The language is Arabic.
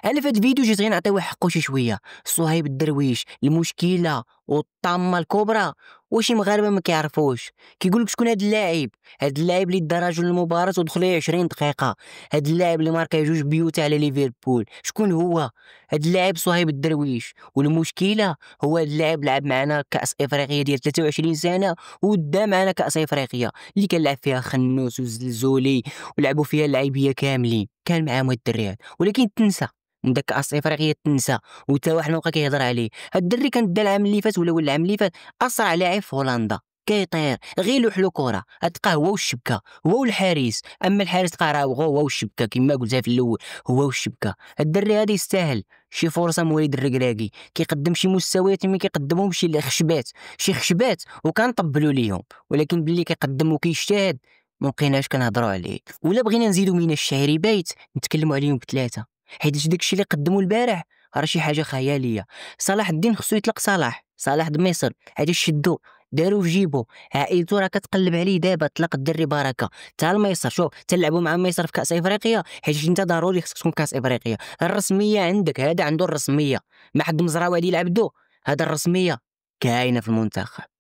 انا في هاد الفيديو جيت غير نعطيوه حقه شي شويه. صهيب الدرويش المشكله والطامه الكبرى وشي مغاربه ما كيعرفوش. كيقول لك شكون هاد اللاعب؟ هاد اللاعب اللي دا رجل المباراه ودخل ليه 20 دقيقه. هاد اللاعب اللي ماركا جوج بيوت على ليفربول. شكون هو هاد اللاعب؟ صهيب الدرويش. والمشكله هو هاد اللاعب لعب معنا كاس افريقيا ديال 23 سنه ودا معنا كاس افريقيا اللي كان لعب فيها خنوس وزلزولي ولعبوا فيها اللعيبيه كاملين. كان معاهم هاد الدري هاد. ولكن تنسى من داك كاس افريقيا تنسى وتا واحد ما بقى كيهضر عليه. هاد الدري كان دا العام اللي فات ولا العام اللي فات اسرع لاعب في هولندا. كيطير غير لوح له كره تلقاه هو والشبكه هو والحارس. اما الحارس تلقاه راه هو والشبكه كما قلتها في الاول هو والشبكه. الدري هذا يستاهل شي فرصه من وليد الركراكي. كيقدم شي مستويات ما كيقدمهمش شي خشبات شي خشبات وكنطبلوا ليهم. ولكن باللي كيقدم وكيجتهد ما بقيناش كنهضروا عليه. ولا بغينا نزيدوا من الشعري بايت نتكلموا عليهم بثلاثه حيت داكشي اللي قدموا البارح راه شي حاجه خياليه. صلاح الدين خصو يطلق. صلاح د مصر هادي شدو داروا في جيبو. عائلته راه كتقلب عليه دابا. طلق الدري بركه تا لمصر. شوف تلعبوا مع مصر في كاس افريقيا حيت انت ضروري خصك تكون كاس افريقيا. الرسميه عندك هذا عنده الرسميه. ما حد مزراوي غادي يلعب دو. هذا الرسميه كاينه في المنتخب.